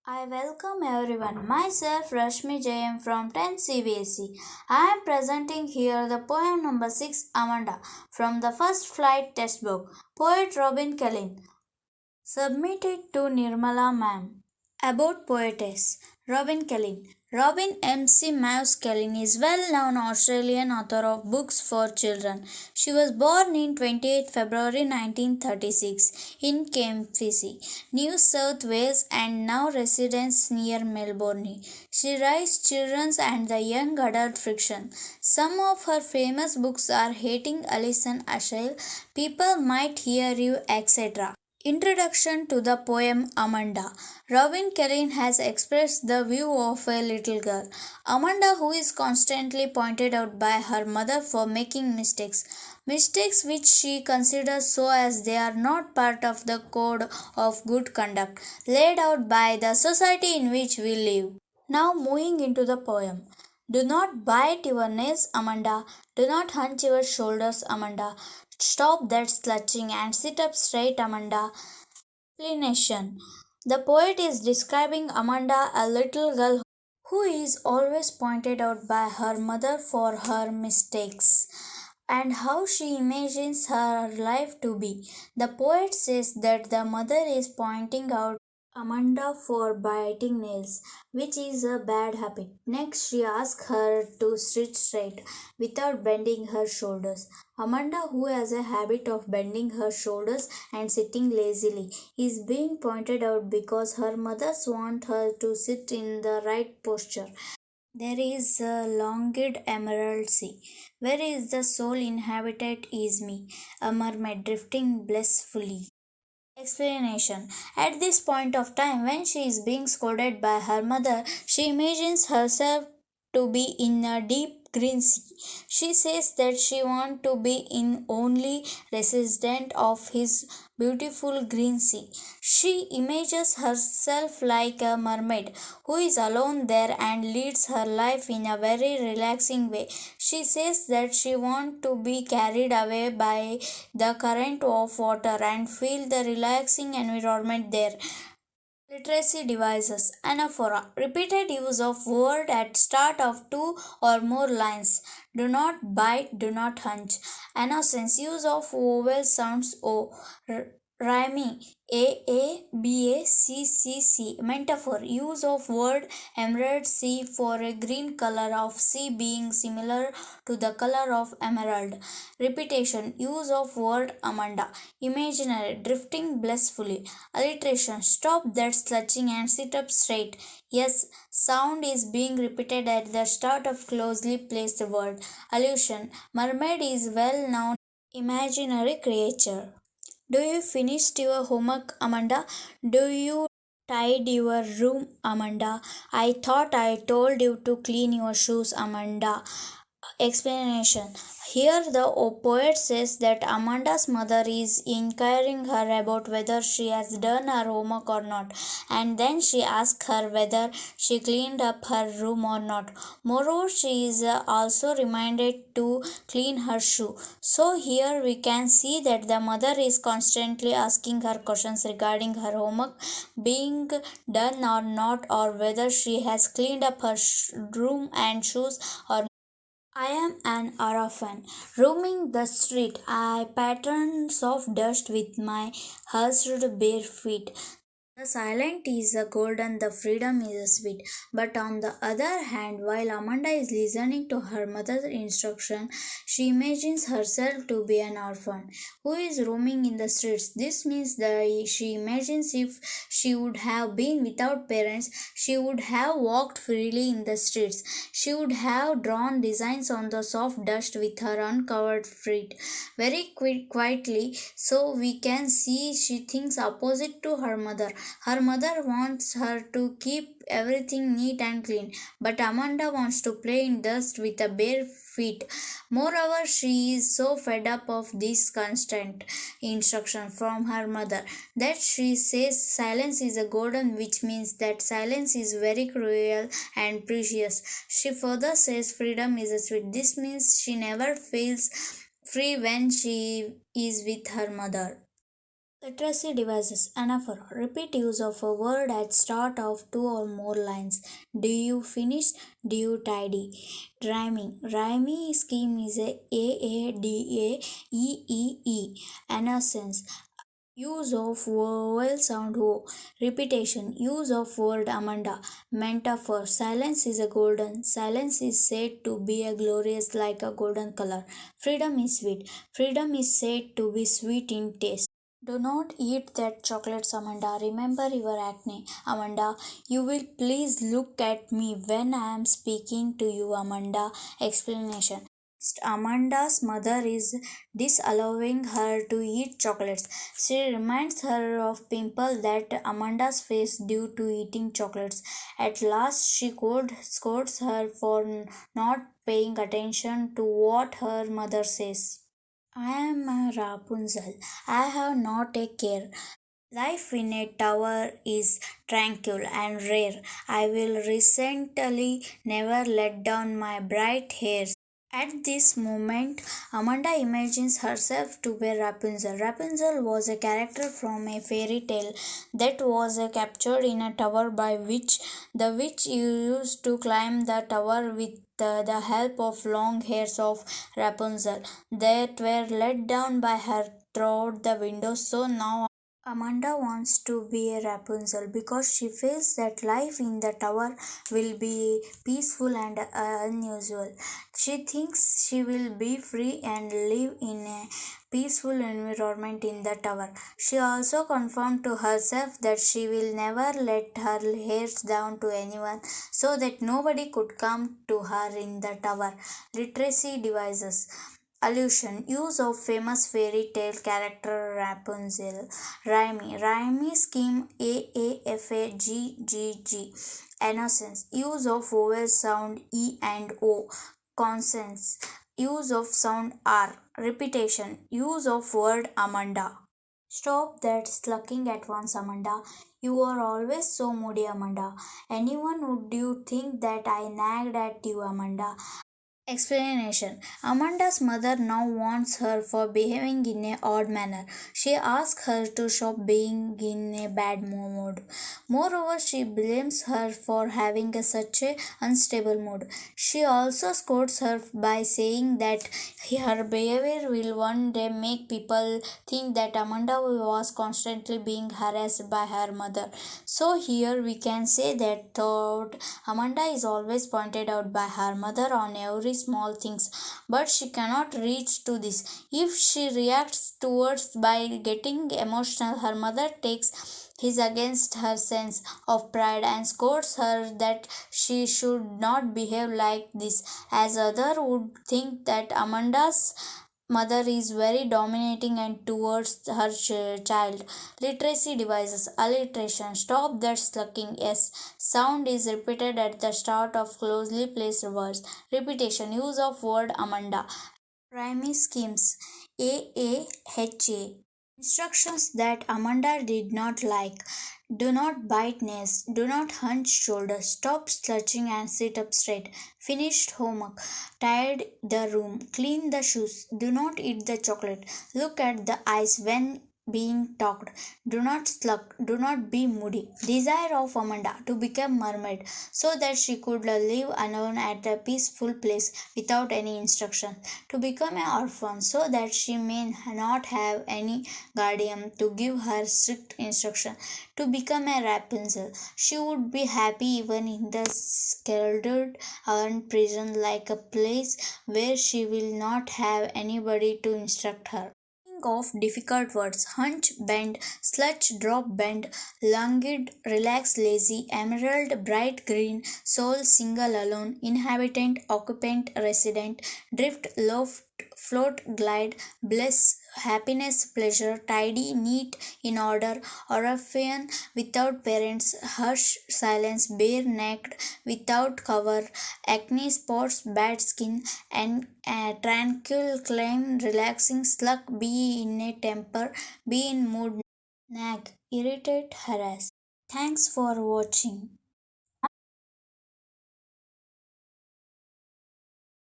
I welcome everyone. Myself Rashmi Jayam from 10 CBSE. I am presenting here the poem number 6 Amanda from the first flight textbook. Poet Robin Kellin. Submitted to Nirmala Ma'am. About poetess Robin Kellin. Robin M.C. Maus Kellin is well-known Australian author of books for children. She was born in 28 February 1936 in Kempsey, New South Wales and now resides near Melbourne. She writes children's and the young adult fiction. Some of her famous books are Hating Alison Ashale, People Might Hear You, etc. Introduction to the poem Amanda. Robin Kellin has expressed the view of a little girl, Amanda, who is constantly pointed out by her mother for making mistakes which she considers so as they are not part of the code of good conduct laid out by the society in which we live. Now moving into the poem. Do not bite your nails, Amanda. Do not hunch your shoulders, Amanda. Stop that slouching and sit up straight, Amanda. Explanation. The poet is describing Amanda, a little girl who is always pointed out by her mother for her mistakes and how she imagines her life to be. The poet says that the mother is pointing out Amanda for biting nails, which is a bad habit. Next, she asks her to sit straight without bending her shoulders. Amanda, who has a habit of bending her shoulders and sitting lazily, is being pointed out because her mothers want her to sit in the right posture. There is a longed emerald sea. Where is the soul inhabited is me, a mermaid drifting blissfully. Explanation. At this point of time, when she is being scolded by her mother, she imagines herself to be in a deep green sea. She says that she wants to be in only resident of his beautiful green sea. She imagines herself like a mermaid who is alone there and leads her life in a very relaxing way. She says that she wants to be carried away by the current of water and feel the relaxing environment there. Literacy devices. Anaphora. Repeated use of word at start of two or more lines. Do not bite, do not hunch. Annocence. Use of vowel sounds O. Rhyming. A, B, A, C, C, C. Metaphor. Use of word emerald sea for a green color of sea being similar to the color of emerald. Repetition. Use of word Amanda. Imaginary. Drifting blissfully. Alliteration. Stop that slouching and sit up straight. Yes, sound is being repeated at the start of closely placed word. Allusion. Mermaid is well known imaginary creature. Do you finished your homework, Amanda? Do you tied your room, Amanda? I thought I told you to clean your shoes, Amanda. Explanation. Here, the poet says that Amanda's mother is inquiring her about whether she has done her homework or not, and then she asks her whether she cleaned up her room or not. Moreover, she is also reminded to clean her shoe. So, here we can see that the mother is constantly asking her questions regarding her homework being done or not, or whether she has cleaned up her room and shoes or I am an orphan, roaming the street. I pattern soft dust with my hushed bare feet. The silent is a golden, the freedom is a sweet. But on the other hand, while Amanda is listening to her mother's instruction, she imagines herself to be an orphan who is roaming in the streets. This means that she imagines if she would have been without parents, she would have walked freely in the streets. She would have drawn designs on the soft dust with her uncovered feet very quietly, so we can see she thinks opposite to her mother. Her mother wants her to keep everything neat and clean, but Amanda wants to play in dust with a bare feet. Moreover, she is so fed up of this constant instruction from her mother that she says silence is a golden, which means that silence is very cruel and precious. She further says freedom is a sweet. This means she never feels free when she is with her mother. Literacy devices. Anaphora. Repeat use of a word at start of two or more lines. Do you finish? Do you tidy? Rhyming. Rhyming scheme is A-A-D-A-E-E-E. Announcence. Use of vowel sound O. Repetition. Use of word Amanda. Metaphor. Silence is a golden. Silence is said to be a glorious like a golden color. Freedom is sweet. Freedom is said to be sweet in taste. Do not eat that chocolates, Amanda. Remember your acne. Amanda, you will please look at me when I am speaking to you, Amanda. Explanation. Amanda's mother is disallowing her to eat chocolates. She reminds her of pimple that Amanda's face due to eating chocolates. At last, she scolds her for not paying attention to what her mother says. I am a Rapunzel. I have not a care. Life in a tower is tranquil and rare. I will recently never let down my bright hairs. At this moment, Amanda imagines herself to be Rapunzel. Rapunzel was a character from a fairy tale that was captured in a tower by witch. The witch used to climb the tower with the help of long hairs of Rapunzel that were let down by her through the window. So now Amanda wants to be a Rapunzel because she feels that life in the tower will be peaceful and unusual. She thinks she will be free and live in a peaceful environment in the tower. She also confirmed to herself that she will never let her hairs down to anyone so that nobody could come to her in the tower. Literacy devices. Allusion. Use of famous fairy tale character Rapunzel. Rhyme. Rhyme scheme AAFAGGG. Innocence. Use of vowel sound E and O. Consonants. Use of sound R. Repetition. Use of word Amanda. Stop that slugging at once, Amanda. You are always so moody, Amanda. Anyone would you think that I nagged at you, Amanda? Explanation. Amanda's mother now wants her for behaving in a odd manner. She asks her to stop being in a bad mood. Moreover, she blames her for having such a unstable mood. She also scolds her by saying that her behavior will one day make people think that Amanda was constantly being harassed by her mother. So here we can say that thought Amanda is always pointed out by her mother on every small things, but she cannot reach to this. If she reacts towards by getting emotional, her mother takes his against her sense of pride and scolds her that she should not behave like this, as other would think that Amanda's mother is very dominating and towards her child. Literacy devices. Alliteration. Stop that slugging s sound is repeated at the start of closely placed words. Repetition. Use of word Amanda. Rhyming schemes. AAHA. Instructions that Amanda did not like. Do not bite nails. Do not hunch shoulders. Stop slouching and sit up straight. Finished homework. Tired the room. Clean the shoes. Do not eat the chocolate. Look at the eyes when being talked. Do not slug. Do not be moody. Desire of Amanda to become mermaid so that she could live alone at a peaceful place without any instruction. To become an orphan so that she may not have any guardian to give her strict instruction. To become a Rapunzel, she would be happy even in the sheltered and prison like a place where she will not have anybody to instruct her. Of difficult words: hunch, bend, sludge, drop, bend, languid, relax, lazy, emerald, bright green, soul, single, alone, inhabitant, occupant, resident, drift, loft, float, glide, bliss, happiness, pleasure, tidy, neat, in order, orphan, without parents, hush, silence, bare necked, without cover, acne spots, bad skin, and tranquil, calm, relaxing, slug, be in a temper, be in mood, nag, irritate, harass. Thanks for watching.